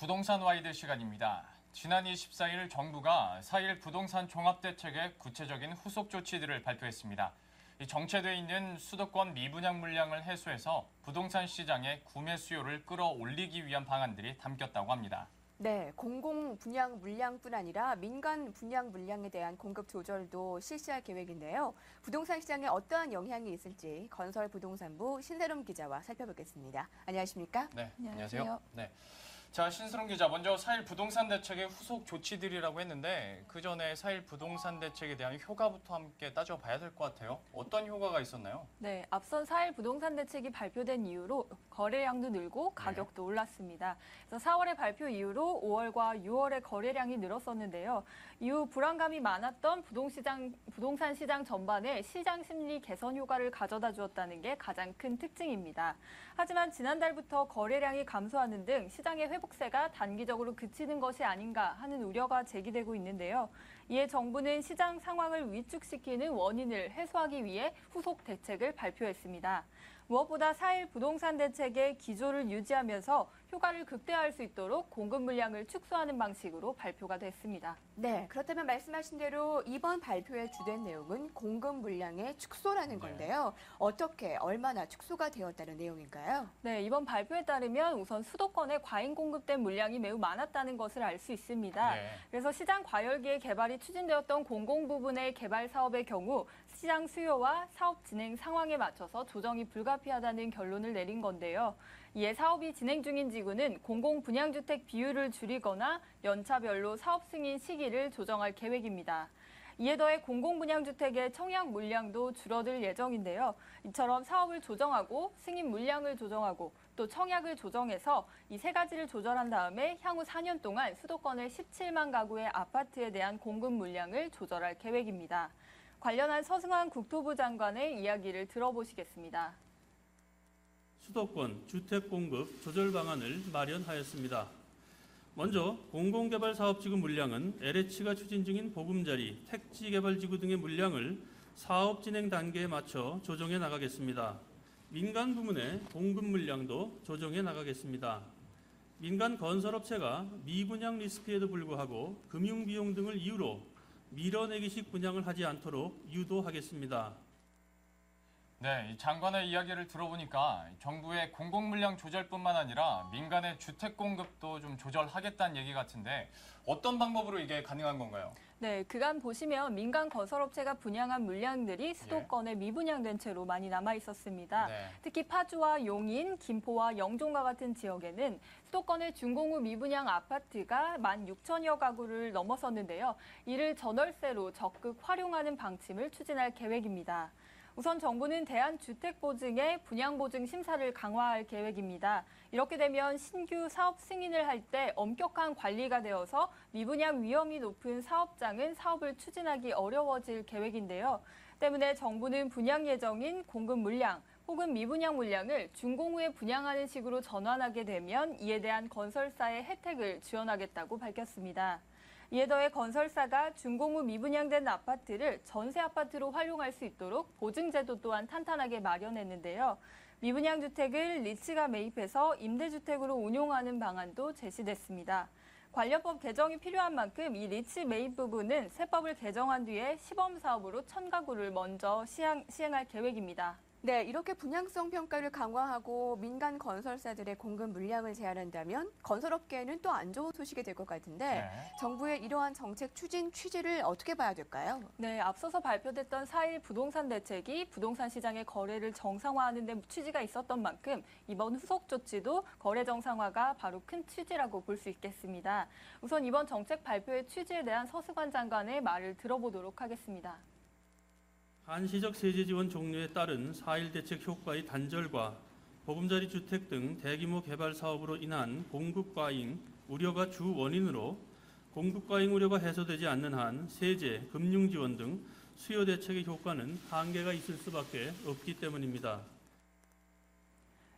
부동산 와이드 시간입니다. 지난 24일 정부가 4.1 부동산 종합대책의 구체적인 후속 조치들을 발표했습니다. 정체돼 있는 수도권 미분양 물량을 해소해서 부동산 시장의 구매 수요를 끌어올리기 위한 방안들이 담겼다고 합니다. 네, 공공 분양 물량뿐 아니라 민간 분양 물량에 대한 공급 조절도 실시할 계획인데요. 부동산 시장에 어떠한 영향이 있을지 건설부동산부 신세롬 기자와 살펴보겠습니다. 안녕하십니까? 네, 안녕하세요. 네. 자, 신세롬 기자, 먼저 4.1 부동산 대책의 후속 조치들이라고 했는데 그 전에 4.1 부동산 대책에 대한 효과부터 함께 따져봐야 될 것 같아요. 어떤 효과가 있었나요? 네, 앞선 4.1 부동산 대책이 발표된 이후로 거래량도 늘고 가격도 올랐습니다. 그래서 4월의 발표 이후로 5월과 6월의 거래량이 늘었었는데요. 이후 불안감이 많았던 부동산 시장 전반에 시장 심리 개선 효과를 가져다 주었다는 게 가장 큰 특징입니다. 하지만 지난달부터 거래량이 감소하는 등 시장의 회복세가 단기적으로 그치는 것이 아닌가 하는 우려가 제기되고 있는데요. 이에 정부는 시장 상황을 위축시키는 원인을 해소하기 위해 후속 대책을 발표했습니다. 무엇보다 4.1 부동산 대책의 기조를 유지하면서 효과를 극대화할 수 있도록 공급 물량을 축소하는 방식으로 발표가 됐습니다. 네, 그렇다면 말씀하신 대로 이번 발표의 주된 내용은 공급 물량의 축소라는 건데요. 어떻게, 얼마나 축소가 되었다는 내용인가요? 네, 이번 발표에 따르면 우선 수도권에 과잉 공급된 물량이 매우 많았다는 것을 알 수 있습니다. 네. 그래서 시장 과열기에 개발이 추진되었던 공공 부분의 개발 사업의 경우 시장 수요와 사업 진행 상황에 맞춰서 조정이 불가피하다는 결론을 내린 건데요. 이에 사업이 진행 중인 지구는 공공 분양주택 비율을 줄이거나 연차별로 사업 승인 시기를 조정할 계획입니다. 이에 더해 공공분양주택의 청약 물량도 줄어들 예정인데요. 이처럼 사업을 조정하고 승인 물량을 조정하고 또 청약을 조정해서 이 세 가지를 조절한 다음에 향후 4년 동안 수도권의 17만 가구의 아파트에 대한 공급 물량을 조절할 계획입니다. 관련한 서승환 국토부 장관의 이야기를 들어보시겠습니다. 수도권 주택 공급 조절 방안을 마련하였습니다. 먼저 공공개발사업지구 물량은 LH가 추진 중인 보금자리, 택지개발지구 등의 물량을 사업 진행 단계에 맞춰 조정해 나가겠습니다. 민간 부문의 공급 물량도 조정해 나가겠습니다. 민간 건설업체가 미분양 리스크에도 불구하고 금융비용 등을 이유로 밀어내기식 분양을 하지 않도록 유도하겠습니다. 네, 이 장관의 이야기를 들어보니까 정부의 공공물량 조절뿐만 아니라 민간의 주택 공급도 좀 조절하겠다는 얘기 같은데 어떤 방법으로 이게 가능한 건가요? 네, 그간 보시면 민간 건설업체가 분양한 물량들이 수도권에 미분양된 채로 많이 남아 있었습니다. 네. 특히 파주와 용인, 김포와 영종과 같은 지역에는 수도권의 준공후 미분양 아파트가 16,000여 가구를 넘어섰는데요. 이를 전월세로 적극 활용하는 방침을 추진할 계획입니다. 우선 정부는 대한주택보증의 분양보증 심사를 강화할 계획입니다. 이렇게 되면 신규 사업 승인을 할 때 엄격한 관리가 되어서 미분양 위험이 높은 사업장은 사업을 추진하기 어려워질 계획인데요. 때문에 정부는 분양 예정인 공급 물량 혹은 미분양 물량을 준공후에 분양하는 식으로 전환하게 되면 이에 대한 건설사의 혜택을 지원하겠다고 밝혔습니다. 이에 더해 건설사가 준공후 미분양된 아파트를 전세 아파트로 활용할 수 있도록 보증제도 또한 탄탄하게 마련했는데요. 미분양 주택을 리츠가 매입해서 임대주택으로 운용하는 방안도 제시됐습니다. 관련법 개정이 필요한 만큼 이 리츠 매입 부분은 세법을 개정한 뒤에 시범사업으로 1,000가구를 먼저 시행할 계획입니다. 네, 이렇게 분양성 평가를 강화하고 민간 건설사들의 공급 물량을 제한한다면 건설업계에는 또 안 좋은 소식이 될 것 같은데 네. 정부의 이러한 정책 추진 취지를 어떻게 봐야 될까요? 네, 앞서서 발표됐던 4.1 부동산 대책이 부동산 시장의 거래를 정상화하는 데 취지가 있었던 만큼 이번 후속 조치도 거래 정상화가 바로 큰 취지라고 볼 수 있겠습니다. 우선 이번 정책 발표의 취지에 대한 서승환 장관의 말을 들어보도록 하겠습니다. 한시적 세제 지원 종료에 따른 4.1 대책 효과의 단절과 보금자리 주택 등 대규모 개발 사업으로 인한 공급 과잉 우려가 주 원인으로 공급 과잉 우려가 해소되지 않는 한 세제, 금융 지원 등 수요 대책의 효과는 한계가 있을 수밖에 없기 때문입니다.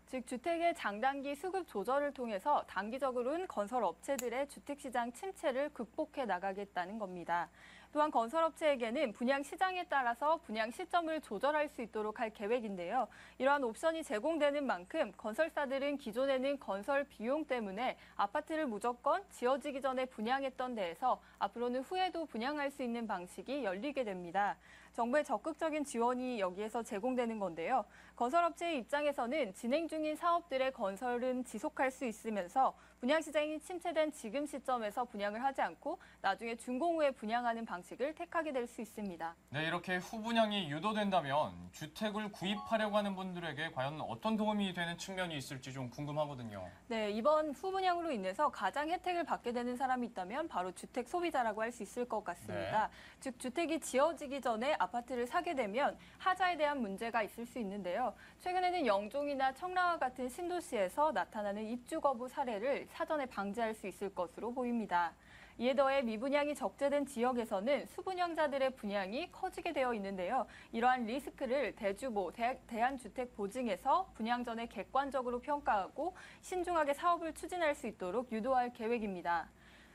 즉 주택의 장단기 수급 조절을 통해서 단기적으로는 건설 업체들의 주택 시장 침체를 극복해 나가겠다는 겁니다. 또한 건설업체에게는 분양 시장에 따라서 분양 시점을 조절할 수 있도록 할 계획인데요. 이러한 옵션이 제공되는 만큼 건설사들은 기존에는 건설 비용 때문에 아파트를 무조건 지어지기 전에 분양했던 데에서 앞으로는 후에도 분양할 수 있는 방식이 열리게 됩니다. 정부의 적극적인 지원이 여기에서 제공되는 건데요. 건설업체의 입장에서는 진행 중인 사업들의 건설은 지속할 수 있으면서 분양시장이 침체된 지금 시점에서 분양을 하지 않고 나중에 준공 후에 분양하는 방식을 택하게 될 수 있습니다. 네, 이렇게 후분양이 유도된다면 주택을 구입하려고 하는 분들에게 과연 어떤 도움이 되는 측면이 있을지 좀 궁금하거든요. 네, 이번 후분양으로 인해서 가장 혜택을 받게 되는 사람이 있다면 바로 주택 소비자라고 할 수 있을 것 같습니다. 즉, 주택이 지어지기 전에 아파트를 사게 되면 하자에 대한 문제가 있을 수 있는데요. 최근에는 영종이나 청라와 같은 신도시에서 나타나는 입주 거부 사례를 사전에 방지할 수 있을 것으로 보입니다. 이에 더해 미분양이 적재된 지역에서는 수분양자들의 분양이 커지게 되어 있는데요. 이러한 리스크를 대주보, 대한주택보증에서 분양 전에 객관적으로 평가하고 신중하게 사업을 추진할 수 있도록 유도할 계획입니다.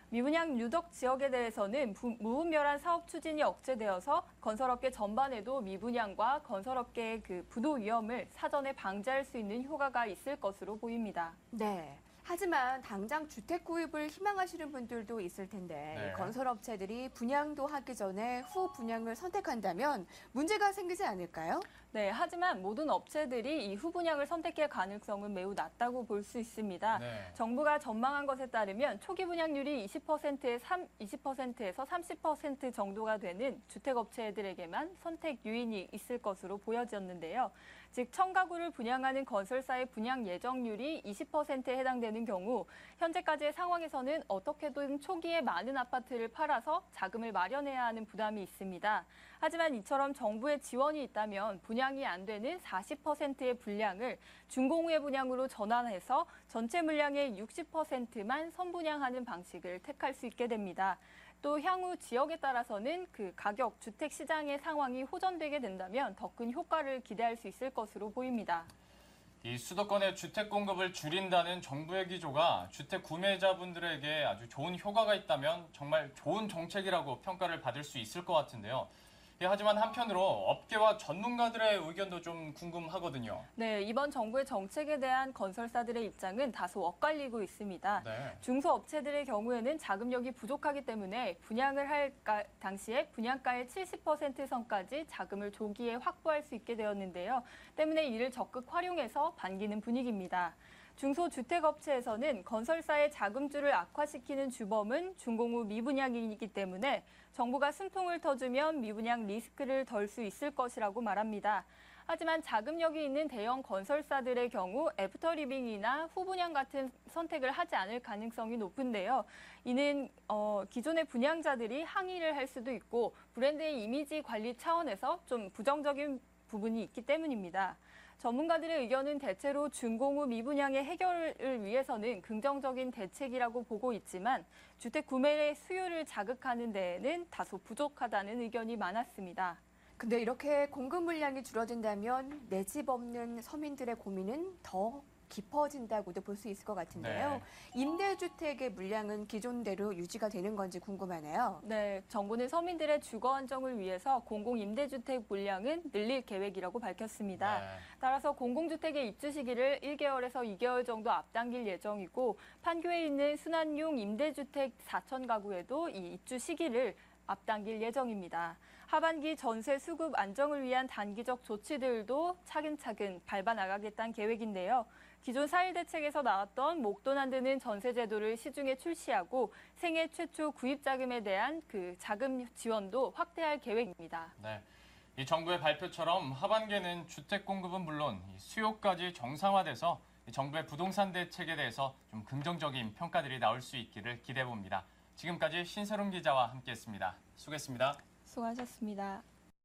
미분양 유독 지역에 대해서는 무분별한 사업 추진이 억제되어서 건설업계 전반에도 미분양과 건설업계의 부도 위험을 사전에 방지할 수 있는 효과가 있을 것으로 보입니다. 네. 하지만 당장 주택 구입을 희망하시는 분들도 있을 텐데 네. 건설업체들이 분양도 하기 전에 후 분양을 선택한다면 문제가 생기지 않을까요? 네, 하지만 모든 업체들이 이 후분양을 선택할 가능성은 매우 낮다고 볼 수 있습니다. 네. 정부가 전망한 것에 따르면 초기 분양률이 20%에서 30% 정도가 되는 주택업체들에게만 선택 유인이 있을 것으로 보여졌는데요. 즉, 1000가구를 분양하는 건설사의 분양 예정률이 20%에 해당되는 경우 현재까지의 상황에서는 어떻게든 초기에 많은 아파트를 팔아서 자금을 마련해야 하는 부담이 있습니다. 하지만 이처럼 정부의 지원이 있다면 분양이 안 되는 40%의 분량을 준공 후의 분양으로 전환해서 전체 물량의 60%만 선분양하는 방식을 택할 수 있게 됩니다. 또 향후 지역에 따라서는 가격, 주택 시장의 상황이 호전되게 된다면 더 큰 효과를 기대할 수 있을 것으로 보입니다. 이 수도권의 주택 공급을 줄인다는 정부의 기조가 주택 구매자분들에게 아주 좋은 효과가 있다면 정말 좋은 정책이라고 평가를 받을 수 있을 것 같은데요. 하지만 한편으로 업계와 전문가들의 의견도 좀 궁금하거든요. 네, 이번 정부의 정책에 대한 건설사들의 입장은 다소 엇갈리고 있습니다. 네. 중소업체들의 경우에는 자금력이 부족하기 때문에 분양을 할 당시에 분양가의 70% 선까지 자금을 조기에 확보할 수 있게 되었는데요. 때문에 이를 적극 활용해서 반기는 분위기입니다. 중소주택업체에서는 건설사의 자금줄을 악화시키는 주범은 준공 후 미분양이기 때문에 정부가 숨통을 터주면 미분양 리스크를 덜 수 있을 것이라고 말합니다. 하지만 자금력이 있는 대형 건설사들의 경우 애프터 리빙이나 후분양 같은 선택을 하지 않을 가능성이 높은데요. 이는 기존의 분양자들이 항의를 할 수도 있고 브랜드의 이미지 관리 차원에서 좀 부정적인 부분이 있기 때문입니다. 전문가들의 의견은 대체로 준공 후 미분양의 해결을 위해서는 긍정적인 대책이라고 보고 있지만 주택 구매의 수요를 자극하는 데에는 다소 부족하다는 의견이 많았습니다. 근데 이렇게 공급 물량이 줄어든다면 내 집 없는 서민들의 고민은 더 깊어진다고도 볼 수 있을 것 같은데요. 네. 임대주택의 물량은 기존대로 유지가 되는 건지 궁금하네요. 네, 정부는 서민들의 주거 안정을 위해서 공공임대주택 물량은 늘릴 계획이라고 밝혔습니다. 네. 따라서 공공주택의 입주 시기를 1개월에서 2개월 정도 앞당길 예정이고 판교에 있는 순환용 임대주택 4,000가구에도 이 입주 시기를 앞당길 예정입니다. 하반기 전세 수급 안정을 위한 단기적 조치들도 차근차근 밟아나가겠다는 계획인데요. 기존 4.1 대책에서 나왔던 목돈 안 드는 전세 제도를 시중에 출시하고 생애 최초 구입 자금에 대한 자금 지원도 확대할 계획입니다. 네. 이 정부의 발표처럼 하반기에는 주택 공급은 물론 수요까지 정상화돼서 정부의 부동산 대책에 대해서 좀 긍정적인 평가들이 나올 수 있기를 기대해 봅니다. 지금까지 신세롬 기자와 함께했습니다. 수고했습니다. 수고하셨습니다.